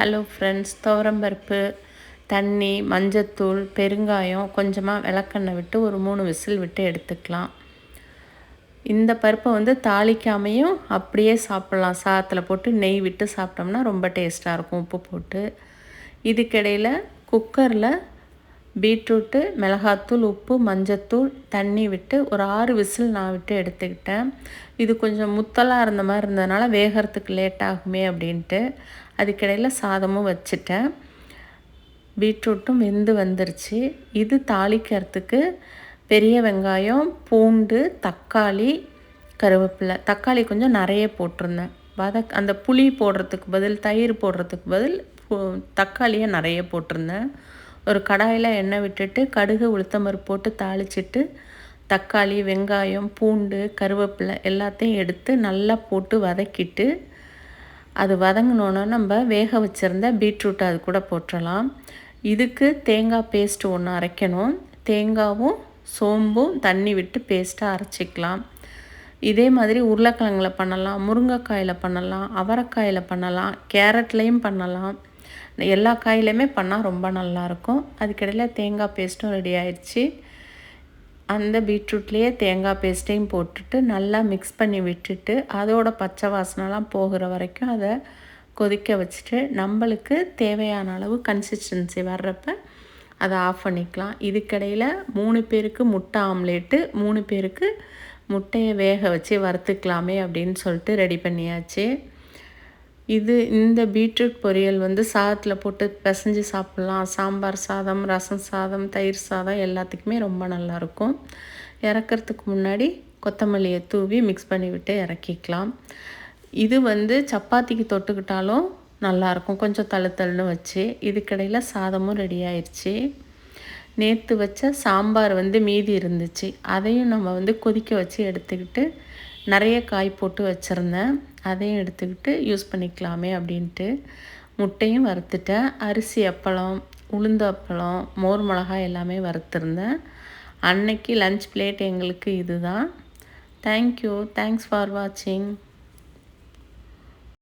Hello friends, துவரம்பருப்பு, தண்ணி, மஞ்சத்தூள், பெருங்காயம், கொஞ்சமாக விளக்கெண்ணெய் விட்டு ஒரு 3 விசில் விட்டு எடுத்துக்கலாம். இந்த பருப்பை தாளிக்காமையும் அப்படியே சாப்பிட்லாம். சாதத்தில் போட்டு நெய் விட்டு சாப்பிட்டோம்னா ரொம்ப டேஸ்ட்டாக இருக்கும், உப்பு போட்டு. இதுக்கிடையில் குக்கரில் பீட்ரூட்டு, மிளகாத்தூள், உப்பு, மஞ்சத்தூள், தண்ணி விட்டு ஒரு 6 விசில் நான் விட்டு எடுத்துக்கிட்டேன். இது கொஞ்சம் முத்தலாக இருந்த மாதிரி இருந்ததுனால வேகிறதுக்கு லேட் ஆகுமே அப்படின்ட்டு அதுக்கிடையில் சாதமும் வச்சுட்டேன். பீட்ரூட்டும் வெந்து வந்துருச்சு. இது தாளிக்கிறதுக்கு பெரிய வெங்காயம், பூண்டு, தக்காளி, கருவேப்பிலை. தக்காளி கொஞ்சம் நிறைய போட்டிருந்தேன். அந்த புளி போடுறதுக்கு பதில், தயிர் போடுறதுக்கு பதில் தக்காளியை நிறைய போட்டிருந்தேன். ஒரு கடாயில் எண்ணெய் விட்டுட்டு கடுகு, உளுத்தம்பருப்பு போட்டு தாளிச்சிட்டு தக்காளி, வெங்காயம், பூண்டு, கருவேப்பிலை எல்லாத்தையும் எடுத்து நல்லா போட்டு வதக்கிட்டு அது வதங்கினோன்னா நம்ம வேக வச்சுருந்த பீட்ரூட்டை அது கூட போட்டுடலாம். இதுக்கு தேங்காய் பேஸ்ட்டு ஒன்று அரைக்கணும். தேங்காவும் சோம்பும் தண்ணி விட்டு பேஸ்ட்டாக அரைச்சிக்கலாம். இதே மாதிரி உருளைக்கிழங்கில் பண்ணலாம், முருங்கைக்காயில் பண்ணலாம், அவரைக்காயில் பண்ணலாம், கேரட்லேயும் பண்ணலாம். எல்லா காயிலையுமே பண்ணால் ரொம்ப நல்லாயிருக்கும். அதுக்கிடையில் தேங்காய் பேஸ்ட்டும் ரெடி ஆயிடுச்சு. அந்த பீட்ரூட்லேயே தேங்காய் பேஸ்ட்டையும் போட்டுட்டு நல்லா மிக்ஸ் பண்ணி விட்டுட்டு அதோட பச்சை வாசனைலாம் போகிற வரைக்கும் அதை கொதிக்க வச்சுட்டு நம்மளுக்கு தேவையான அளவு கன்சிஸ்டன்சி வர்றப்ப அதை ஆஃப் பண்ணிக்கலாம். இதுக்கிடையில் 3 பேருக்கு முட்டை ஆம்லேட்டு, 3 பேருக்கு முட்டையை வேக வச்சு வறுத்துக்கலாமே அப்படின்னு சொல்லிட்டு ரெடி பண்ணியாச்சு. இந்த பீட்ரூட் பொரியல் சாதத்தில் போட்டு பிசைஞ்சு சாப்பிட்லாம். சாம்பார் சாதம், ரசம் சாதம், தயிர் சாதம் எல்லாத்துக்குமே ரொம்ப நல்லாயிருக்கும். இறக்கிறதுக்கு முன்னாடி கொத்தமல்லியை தூவி மிக்ஸ் பண்ணி விட்டு இறக்கிக்கலாம். இது சப்பாத்திக்கு தொட்டுக்கிட்டாலும் நல்லாயிருக்கும், கொஞ்சம் தழுத்தழுன்னு வச்சு. இதுக்கிடையில் சாதமும் ரெடி ஆயிடுச்சு. நேற்று வச்ச சாம்பார் மீதி இருந்துச்சு. அதையும் நம்ம கொதிக்க வச்சு எடுத்துக்கிட்டு நிறைய காய் போட்டு வச்சுருந்தேன். அதையும் எடுத்துக்கிட்டு யூஸ் பண்ணிக்கலாமே அப்படின்ட்டு முட்டையும் வறுத்துட்டேன். அரிசி அப்பளம், உளுந்து அப்பளம், மோர் மிளகாய் எல்லாமே வறுத்துருந்தேன். அன்னைக்கு லன்ச் பிளேட் எங்களுக்கு இதுதான். தேங்க்யூ. தேங்க்ஸ் ஃபார் வாட்சிங்.